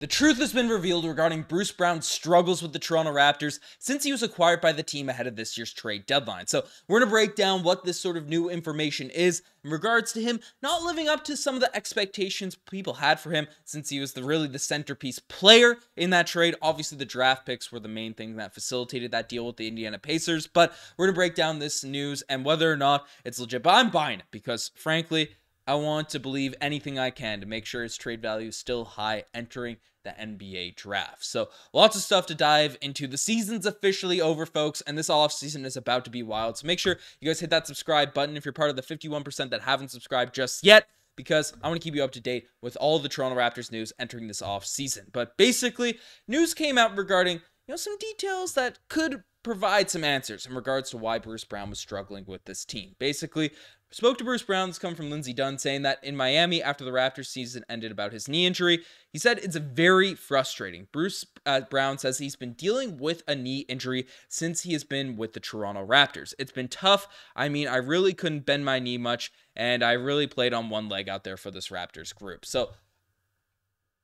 The truth has been revealed regarding Bruce Brouce's struggles with the Toronto Raptors since he was acquired by the team ahead of this year's trade deadline. So we're going to break down what this sort of new information is in regards to him not living up to some of the expectations people had for him since he was really the centerpiece player in that trade. Obviously, the draft picks were the main thing that facilitated that deal with the Indiana Pacers, but we're going to break down this news and whether or not it's legit. But I'm buying it because, frankly, I want to believe anything I can to make sure his trade value is still high entering the NBA draft. So lots of stuff to dive into. The season's officially over, folks, and this offseason is about to be wild. So make sure you guys hit that subscribe button if you're part of the 51% that haven't subscribed just yet, because I want to keep you up to date with all of the Toronto Raptors news entering this offseason. But basically, news came out regarding some details that could provide some answers in regards to why Bruce Brouce was struggling with this team. Basically, spoke to Bruce Brouce. This come from Lindsey Dunn, saying that in Miami after the Raptors season ended about his knee injury, he said it's very frustrating. Bruce Brouce says he's been dealing with a knee injury since he has been with the Toronto Raptors. It's been tough. I mean, I really couldn't bend my knee much, and I really played on one leg out there for this Raptors group. So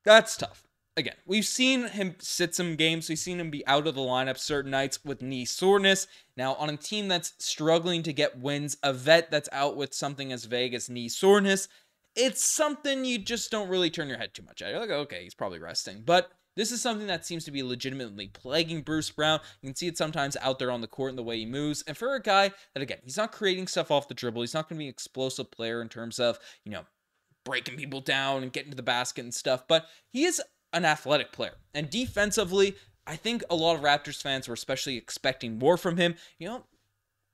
that's tough. Again, we've seen him sit some games. We've seen him be out of the lineup certain nights with knee soreness. Now, on a team that's struggling to get wins, a vet that's out with something as vague as knee soreness, it's something you just don't really turn your head too much at. You're like, okay, he's probably resting. But this is something that seems to be legitimately plaguing Bruce Brouce. You can see it sometimes out there on the court in the way he moves. And for a guy that, again, he's not creating stuff off the dribble. He's not going to be an explosive player in terms of, breaking people down and getting to the basket and stuff. But he is an athletic player, and defensively, I think a lot of Raptors fans were especially expecting more from him.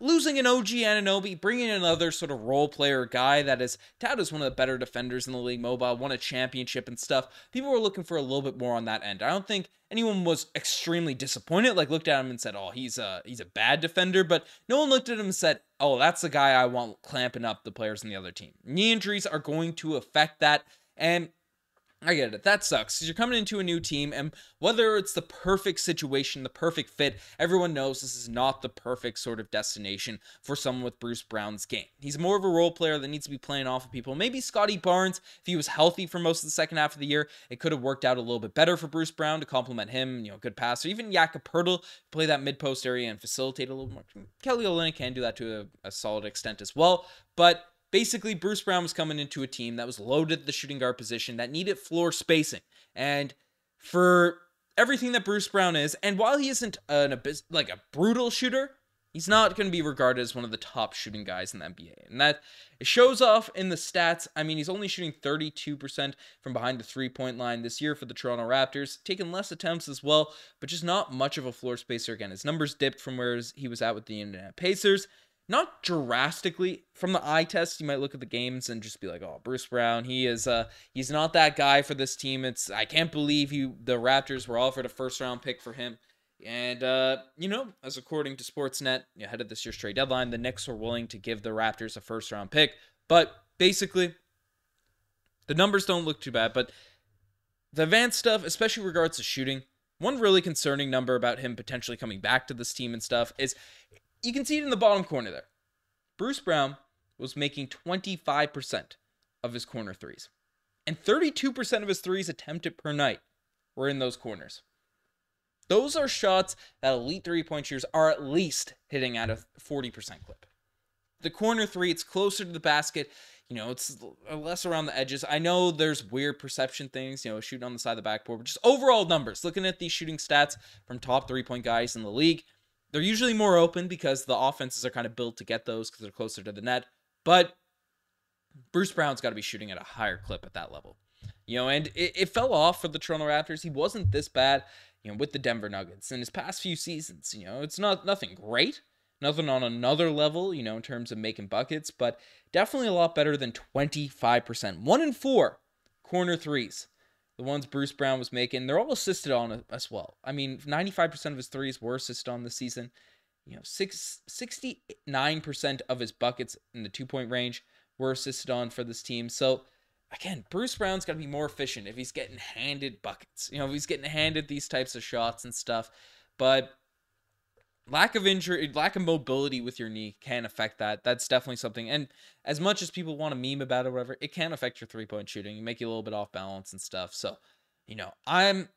Losing an OG Anunoby, bringing in another sort of role player guy that is touted as one of the better defenders in the league, mobile, won a championship and stuff. People were looking for a little bit more on that end. I don't think anyone was extremely disappointed, looked at him and said, oh, he's a bad defender, but no one looked at him and said, oh, that's the guy I want clamping up the players on the other team. Knee injuries are going to affect that, and I get it. That sucks. You're coming into a new team, and whether it's the perfect situation, the perfect fit, everyone knows this is not the perfect sort of destination for someone with Bruce Brouce's game. He's more of a role player that needs to be playing off of people. Maybe Scotty Barnes, if he was healthy for most of the second half of the year, it could have worked out a little bit better for Bruce Brouce to complement him, good passer. Even Jakob Poeltl, play that mid-post area and facilitate a little more. Kelly Olynyk can do that to a solid extent as well, but basically, Bruce Brouce was coming into a team that was loaded at the shooting guard position, that needed floor spacing. And for everything that Bruce Brouce is, and while he isn't a brutal shooter, he's not going to be regarded as one of the top shooting guys in the NBA. And that it shows off in the stats. I mean, he's only shooting 32% from behind the three-point line this year for the Toronto Raptors, taking less attempts as well, but just not much of a floor spacer. Again, his numbers dipped from where he was at with the Indiana Pacers. Not drastically from the eye test. You might look at the games and just be like, oh, Bruce Brouce, he's not that guy for this team. I can't believe the Raptors were offered a first-round pick for him. And, as according to Sportsnet, ahead of this year's trade deadline, the Knicks were willing to give the Raptors a first-round pick. But basically, the numbers don't look too bad. But the advanced stuff, especially in regards to shooting, one really concerning number about him potentially coming back to this team and stuff is, you can see it in the bottom corner there. Bruce Brouce was making 25% of his corner threes. And 32% of his threes attempted per night were in those corners. Those are shots that elite three-point shooters are at least hitting at a 40% clip. The corner three, it's closer to the basket. It's less around the edges. I know there's weird perception things, shooting on the side of the backboard, but just overall numbers. Looking at these shooting stats from top three-point guys in the league, they're usually more open because the offenses are kind of built to get those because they're closer to the net. But Bruce Brouce's got to be shooting at a higher clip at that level. And it fell off for the Toronto Raptors. He wasn't this bad, with the Denver Nuggets. In his past few seasons, it's nothing great. Nothing on another level, in terms of making buckets. But definitely a lot better than 25%. 1 in 4 corner threes. The ones Bruce Brouce was making, they're all assisted on as well. I mean, 95% of his threes were assisted on this season. 69% of his buckets in the two-point range were assisted on for this team. So, again, Bruce Brouce's got to be more efficient if he's getting handed buckets. If he's getting handed these types of shots and stuff. But lack of mobility with your knee can affect that. That's definitely something. And as much as people want to meme about it or whatever, it can affect your three-point shooting. Make you a little bit off balance and stuff. So I'm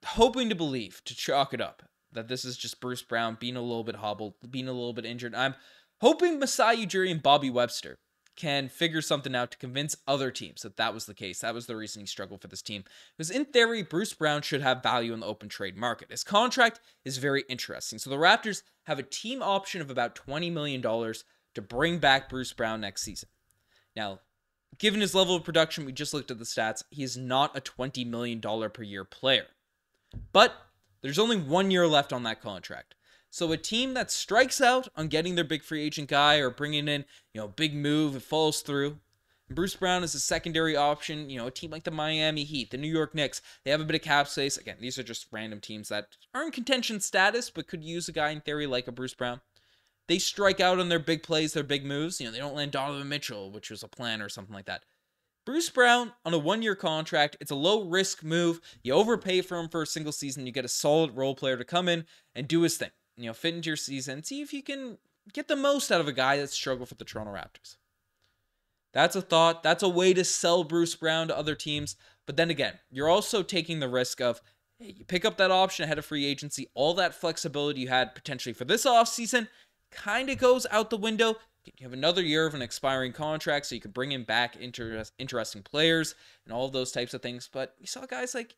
hoping to believe, to chalk it up, that this is just Bruce Brown being a little bit hobbled, being a little bit injured. I'm hoping Masai Ujiri and Bobby Webster can figure something out to convince other teams that that was the case. That was the reason he struggled for this team. Because in theory, Bruce Brown should have value in the open trade market. His contract is very interesting. So the Raptors have a team option of about $20 million to bring back Bruce Brown next season. Now, given his level of production, we just looked at the stats, he is not a $20 million per year player. But there's only 1 year left on that contract. So a team that strikes out on getting their big free agent guy or bringing in, big move, it falls through. And Bruce Brown is a secondary option. A team like the Miami Heat, the New York Knicks, they have a bit of cap space. Again, these are just random teams that are in contention status, but could use a guy in theory like a Bruce Brown. They strike out on their big plays, their big moves. They don't land Donovan Mitchell, which was a plan or something like that. Bruce Brown on a 1 year contract, it's a low risk move. You overpay for him for a single season. You get a solid role player to come in and do his thing. Fit into your season. See if you can get the most out of a guy that's struggled for the Toronto Raptors. That's a thought. That's a way to sell Bruce Brown to other teams. But then again, you're also taking the risk of, hey, you pick up that option ahead of free agency. All that flexibility you had potentially for this offseason kind of goes out the window. You have another year of an expiring contract, so you could bring in back interesting players and all of those types of things. But we saw guys like,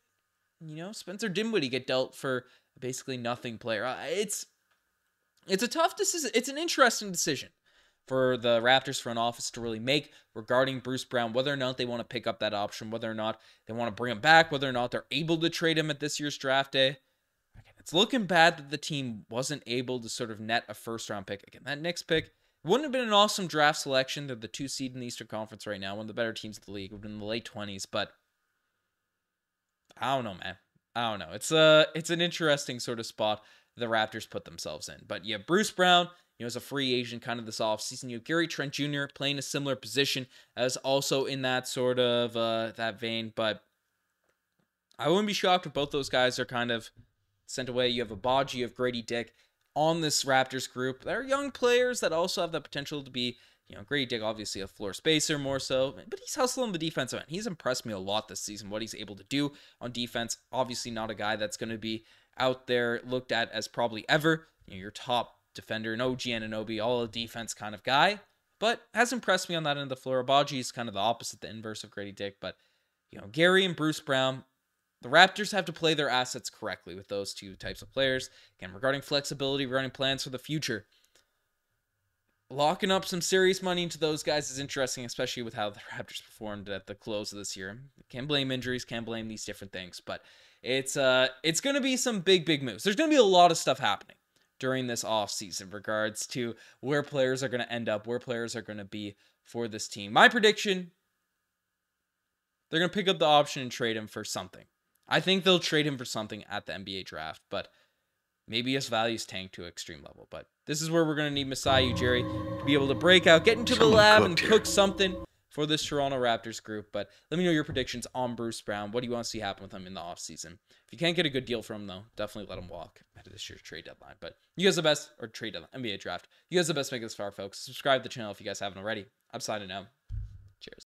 Spencer Dinwiddie get dealt for basically nothing player. It's a tough decision. It's an interesting decision for the Raptors front office to really make regarding Bruce Brown, whether or not they want to pick up that option, whether or not they want to bring him back, whether or not they're able to trade him at this year's draft day. It's looking bad that the team wasn't able to sort of net a first-round pick. Again, that Knicks pick wouldn't have been an awesome draft selection. They're the 2 seed in the Eastern Conference right now, one of the better teams in the league. Would have been in the late 20s, but I don't know, man. I don't know. It's an interesting sort of spot the Raptors put themselves in. But yeah, Bruce Brown, as a free agent kind of this offseason. You have Gary Trent Jr. playing a similar position as also in that sort of that vein. But I wouldn't be shocked if both those guys are kind of sent away. You have Abaji, you have Grady Dick on this Raptors group. They're young players that also have the potential to be, Grady Dick, obviously a floor spacer more so, but he's hustling the defensive end. He's impressed me a lot this season, what he's able to do on defense. Obviously not a guy that's going to be out there looked at as probably ever, your top defender, an OG Anunoby, all a defense kind of guy, but has impressed me on that end of the floor. Abaji is kind of the opposite, the inverse of Grady Dick, but, Gary and Bruce Brown, the Raptors have to play their assets correctly with those two types of players. Again, regarding flexibility, regarding plans for the future, locking up some serious money into those guys is interesting, especially with how the Raptors performed at the close of this year. Can't blame injuries, can't blame these different things, but it's going to be some big moves. There's going to be a lot of stuff happening during this offseason in regards to where players are going to end up, where players are going to be for this team. My prediction, they're going to pick up the option and trade him for something. I think they'll trade him for something at the NBA draft, but maybe his value's tanked to an extreme level. But this is where we're going to need Masai Ujiri to be able to break out, get into the lab, and cook something for this Toronto Raptors group. But let me know your predictions on Bruce Brown. What do you want to see happen with him in the offseason? If you can't get a good deal from him, though, definitely let him walk ahead of this year's trade deadline. But you guys are the best, or trade deadline, NBA draft. You guys are the best make it this far, folks. Subscribe to the channel if you guys haven't already. I'm signing out. Cheers.